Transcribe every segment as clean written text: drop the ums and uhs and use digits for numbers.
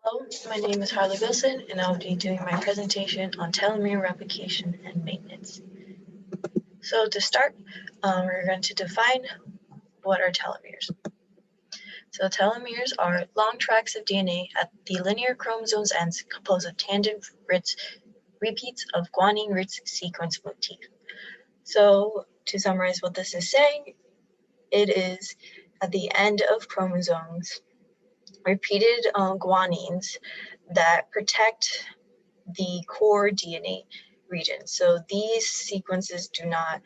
Hello, my name is Harley Wilson, and I'll be doing my presentation on telomere replication and maintenance. So to start, we're going to define what are telomeres. So telomeres are long tracts of DNA at the linear chromosome's ends composed of tangent-rich repeats of guanine-rich sequence motif. So to summarize what this is saying, it is at the end of chromosomes, repeated guanines that protect the core DNA region. So these sequences do not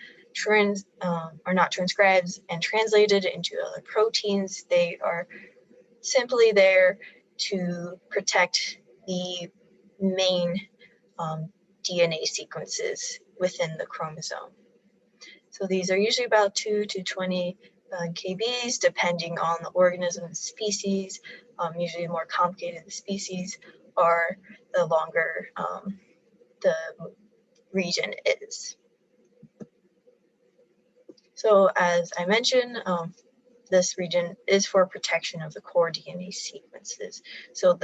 are not transcribed and translated into other proteins. They are simply there to protect the main DNA sequences within the chromosome. So these are usually about 2 to 20 kbs, depending on the organism and species. Usually the more complicated the species are, the longer the region is. So as I mentioned, this region is for protection of the core DNA sequences. So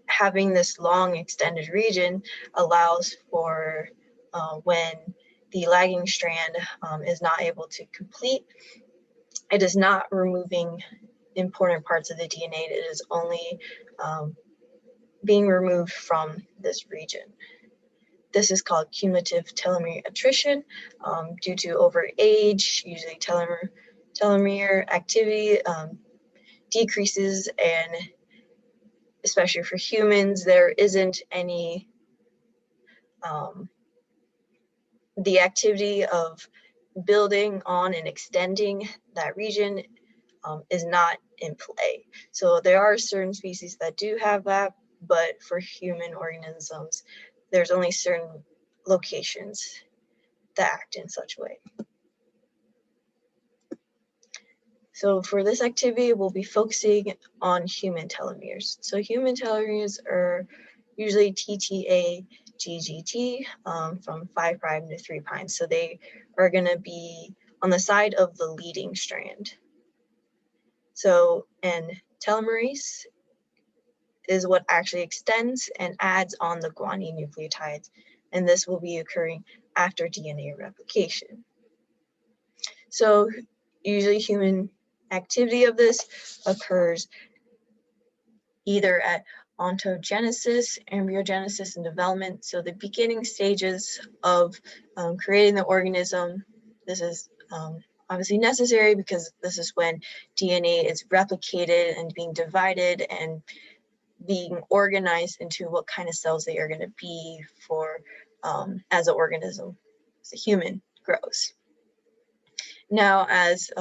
having this long extended region allows for when the lagging strand is not able to complete, it is not removing important parts of the DNA. It is only being removed from this region. This is called cumulative telomere attrition due to over age. Usually telomere activity decreases, and especially for humans, there isn't any, the activity of building on and extending that region is not in play. So there are certain species that do have that, but for human organisms, there's only certain locations that act in such a way. So for this activity, we'll be focusing on human telomeres. So human telomeres are usually TTA, GGT from 5' to 3'. So they are going to be on the side of the leading strand. So, and telomerase is what actually extends and adds on the guanine nucleotides, and this will be occurring after DNA replication. So usually human activity of this occurs either at ontogenesis, embryogenesis, and development. So the beginning stages of creating the organism. This is obviously necessary because this is when DNA is replicated and being divided and being organized into what kind of cells they are going to be for as an organism, as a human grows. Now, as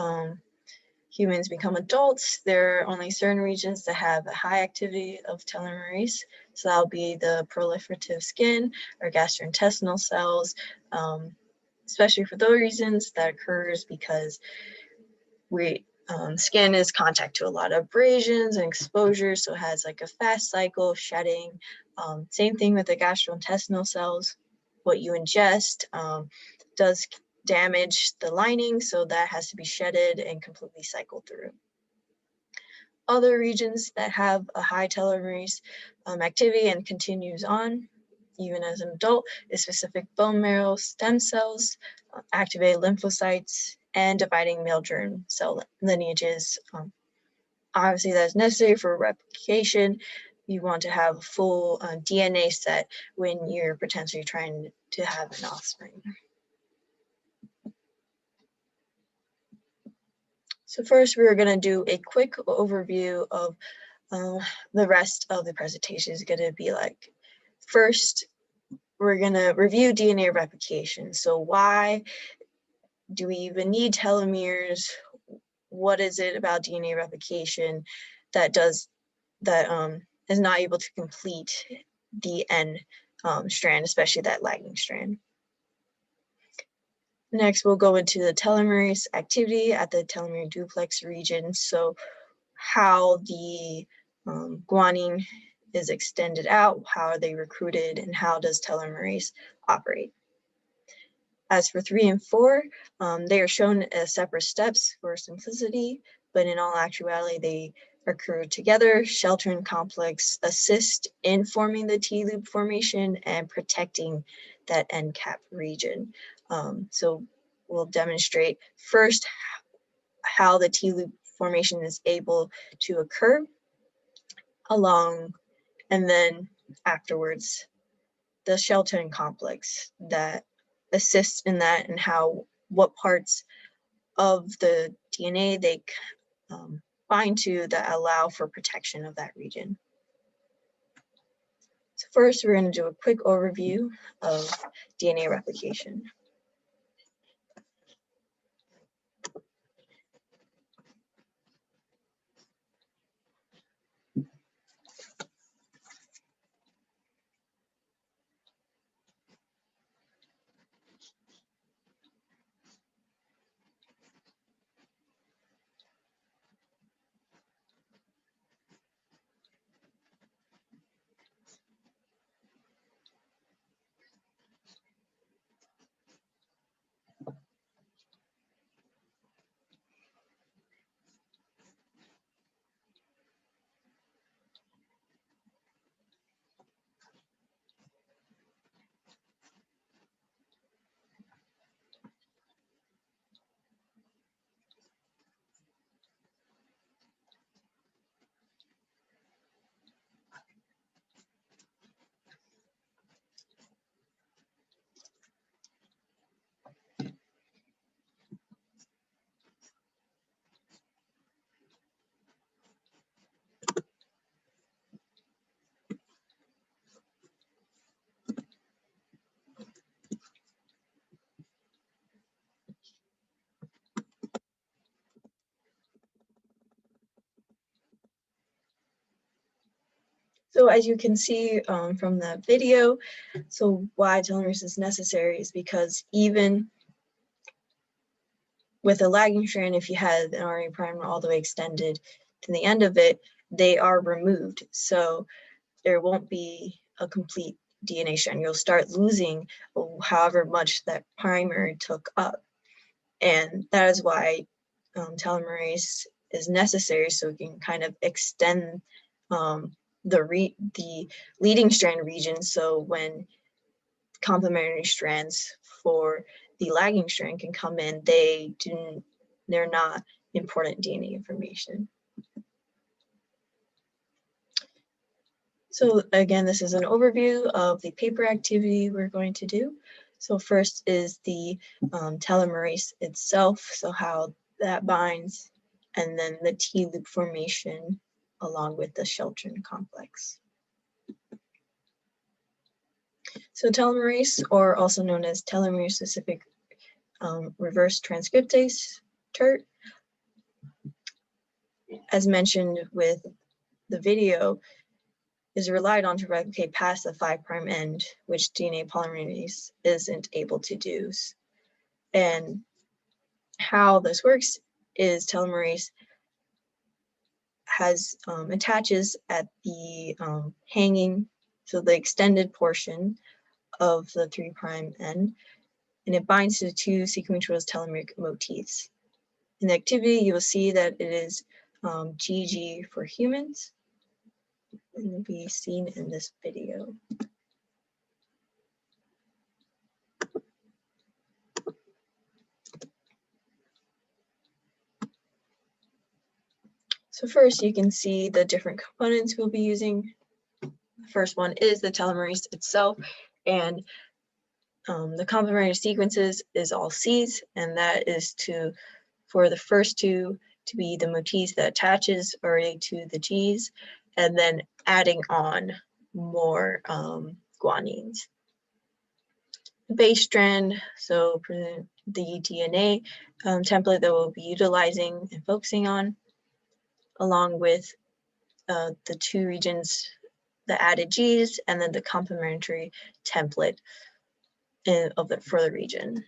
humans become adults, there are only certain regions that have a high activity of telomerase. So that'll be the proliferative skin or gastrointestinal cells, especially for those reasons that occurs because skin is contact to a lot of abrasions and exposure, so it has like a fast cycle of shedding. Same thing with the gastrointestinal cells. What you ingest does damage the lining, so that has to be shedded and completely cycled through. Other regions that have a high telomerase activity and continues on, even as an adult, is specific bone marrow stem cells, activated lymphocytes, and dividing male germ cell lineages. Obviously, that's necessary for replication. You want to have a full DNA set when you're potentially trying to have an offspring. So first, we're going to do a quick overview of the rest of the presentation is going to be like. First, we're going to review DNA replication. So why do we even need telomeres? What is it about DNA replication that is not able to complete the end strand, especially that lagging strand? Next, we'll go into the telomerase activity at the telomere duplex region. So how the guanine is extended out, how are they recruited, and how does telomerase operate? As for 3 and 4, they are shown as separate steps for simplicity, but in all actuality, they occur together. Sheltering complex assist in forming the T-loop formation and protecting that end cap region. So we'll demonstrate first how the T-loop formation is able to occur and then afterwards the sheltering complex that assists in that and what parts of the DNA they bind to that allow for protection of that region. So first, we're going to do a quick overview of DNA replication. So as you can see from the video, so why telomerase is necessary is because even with a lagging strand, if you had an RNA primer all the way extended to the end of it, they are removed. So there won't be a complete DNA strand. You'll start losing however much that primer took up. And that is why telomerase is necessary, so we can kind of extend the leading strand region, so when complementary strands for the lagging strand can come in, they're not important DNA information. So again, this is an overview of the paper activity we're going to do. So first is the telomerase itself, so how that binds, and then the T-loop formation along with the sheltering complex. So telomerase, or also known as telomere-specific reverse transcriptase, TERT, as mentioned with the video, is relied on to replicate past the 5' end, which DNA polymerase isn't able to do. And how this works is telomerase has attaches at the hanging, so the extended portion of the 3' end, and it binds to 2 sequential telomeric motifs. In the activity, you will see that it is GG for humans, and will be seen in this video. So first, you can see the different components we'll be using. The first one is the telomerase itself, and the complementary sequences is all C's, and that is for the first 2 to be the motifs that attaches already to the G's, and then adding on more guanines. The base strand, so the DNA template that we'll be utilizing and focusing on, along with the 2 regions, the added G's, and then the complementary template for the region.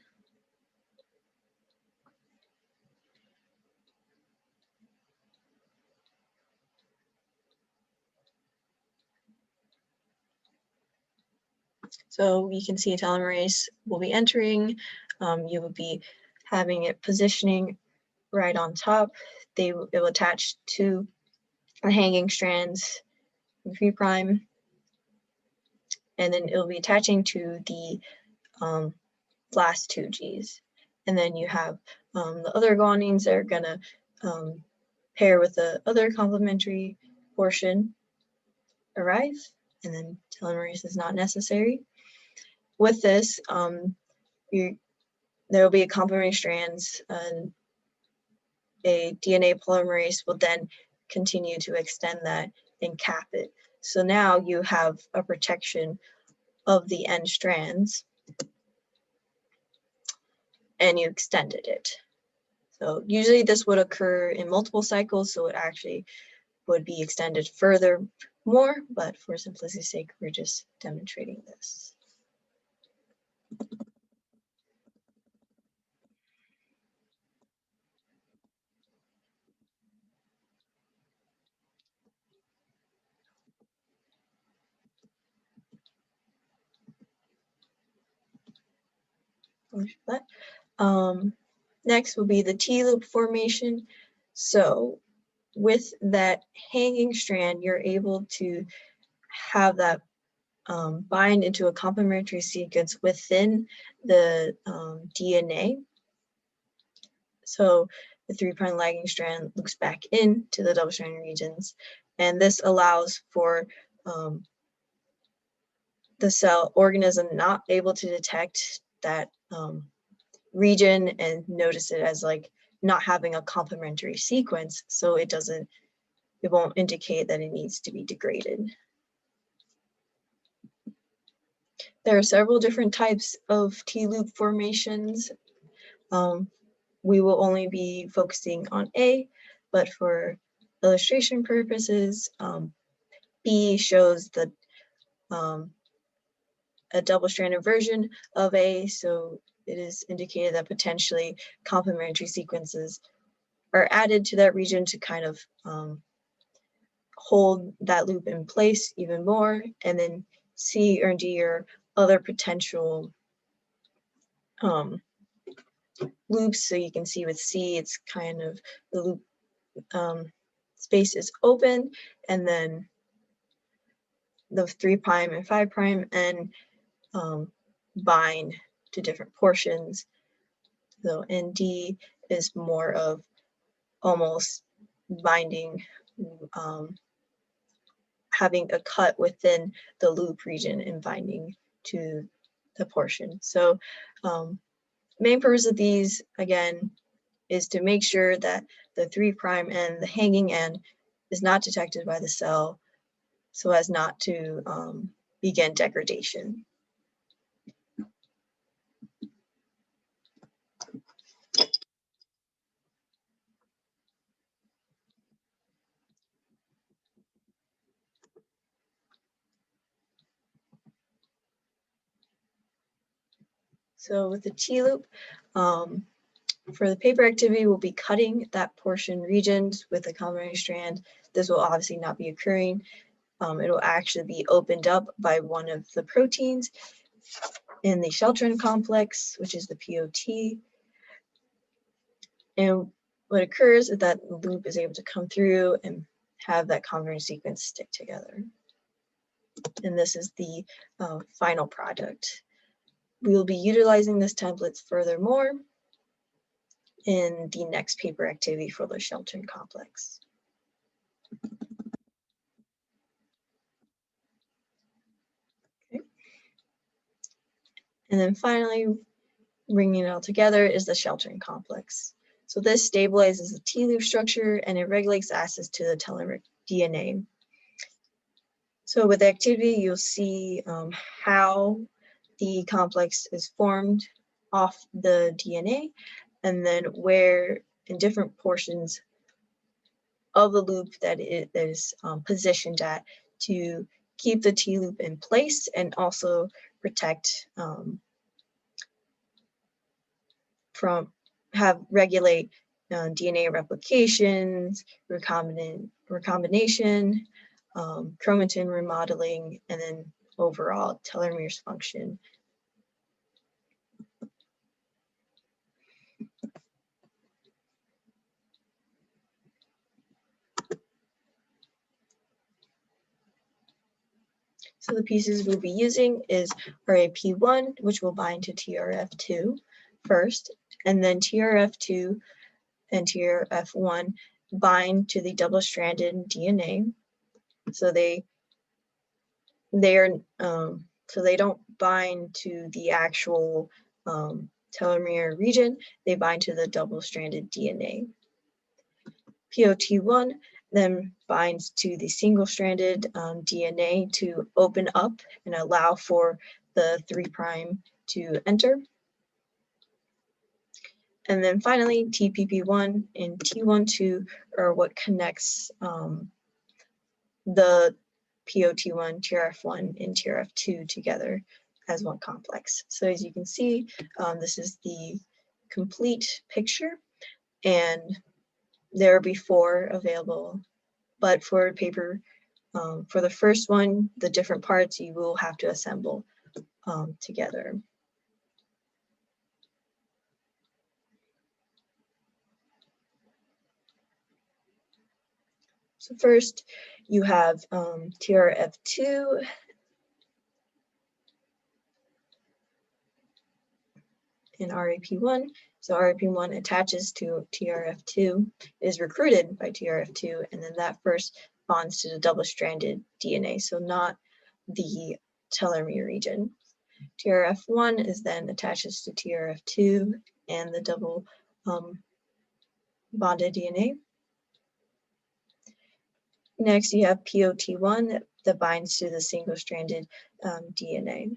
So you can see a telomerase will be entering. You will be having it positioning right on top. It will attach to hanging strands, 3', and then it'll be attaching to the last 2 Gs. And then you have the other guanines that are gonna pair with the other complementary portion arrive, and then telomerase is not necessary. With this, there will be a complementary strands, and a DNA polymerase will then continue to extend that and cap it. So now you have a protection of the end strands, and you extended it. So usually this would occur in multiple cycles, so it actually would be extended further more, but for simplicity's sake, we're just demonstrating this. Next will be the T-loop formation. So with that hanging strand, you're able to have that bind into a complementary sequence within the DNA. So the 3' lagging strand loops back into the double-stranded regions, and this allows for the cell organism not able to detect that region and notice it as like not having a complementary sequence, so it won't indicate that it needs to be degraded. There are several different types of T-loop formations. We will only be focusing on A, but for illustration purposes, B shows the a double-stranded version of A, so it is indicated that potentially complementary sequences are added to that region to kind of hold that loop in place even more. And then C or D are other potential loops. So you can see with C, it's kind of the loop space is open, and then the 3' and 5' and bind to different portions. So ND is more of almost binding, having a cut within the loop region and binding to the portion. So main purpose of these, again, is to make sure that the 3' and the hanging end is not detected by the cell so as not to begin degradation. So with the T-loop, for the paper activity, we'll be cutting that portion regions with a complementary strand. This will obviously not be occurring. It will actually be opened up by one of the proteins in the sheltering complex, which is the POT. And what occurs is that the loop is able to come through and have that complementary sequence stick together. And this is the final product. We will be utilizing this template furthermore in the next paper activity for the sheltering complex. Okay. And then finally, bringing it all together is the sheltering complex. So this stabilizes the T-loop structure and it regulates access to the telomeric DNA. So with the activity, you'll see how the complex is formed off the DNA, and then where in different portions of the loop that it is positioned at to keep the T-loop in place and also protect regulate DNA replications, recombination, chromatin remodeling, and then overall telomerase function. So the pieces we'll be using is RAP1, which will bind to TRF2 first, and then TRF2 and TRF1 bind to the double-stranded DNA. So they don't bind to the actual telomere region, they bind to the double-stranded DNA. POT1 then binds to the single-stranded DNA to open up and allow for the 3' to enter. And then finally, TPP1 and T12 are what connects the POT1, TRF1, and TRF2 together as one complex. So as you can see, this is the complete picture, and there are before available, but for paper, for the first one, the different parts you will have to assemble together. So first, you have TRF2 and RAP1. So RAP1 attaches to TRF2, is recruited by TRF2, and then that first bonds to the double-stranded DNA, so not the telomere region. TRF1 is then attaches to TRF2 and the double bonded DNA. Next, you have POT1 that binds to the single-stranded DNA.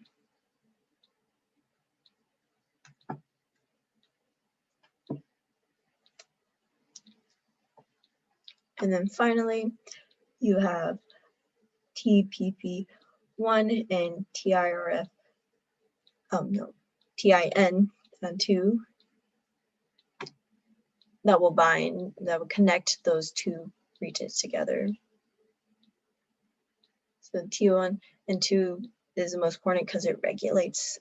And then finally, you have TPP1 and TIN2 that will connect those two regions together. So T1 and 2 is the most important because it regulates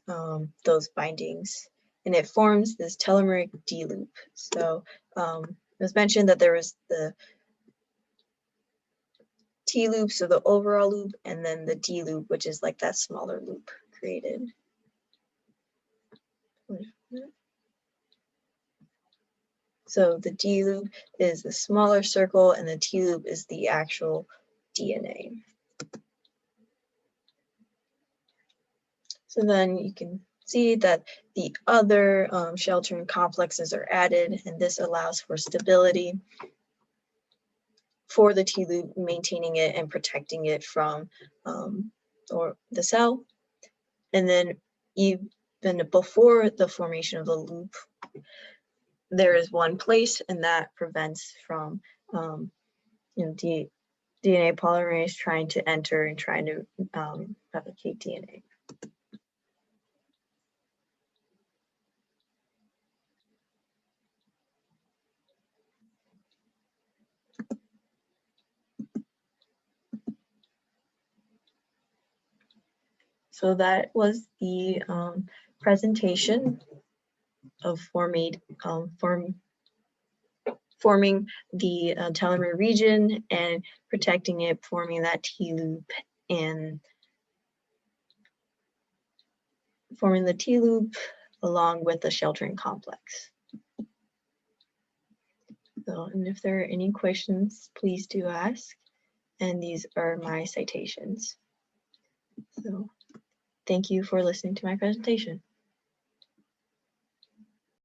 those bindings, and it forms this telomeric D loop. So it was mentioned that there was the T loop, so the overall loop, and then the D loop, which is like that smaller loop created. So the D loop is the smaller circle, and the T loop is the actual DNA. So then you can see that the other sheltering complexes are added, and this allows for stability for the T loop, maintaining it and protecting it from or the cell. And then even before the formation of the loop, there is one place, and that prevents from DNA polymerase trying to enter and trying to replicate DNA. So that was the presentation of forming the telomere region and protecting it, forming that T loop, and forming the T loop along with the sheltering complex. So, and if there are any questions, please do ask. And these are my citations. So thank you for listening to my presentation.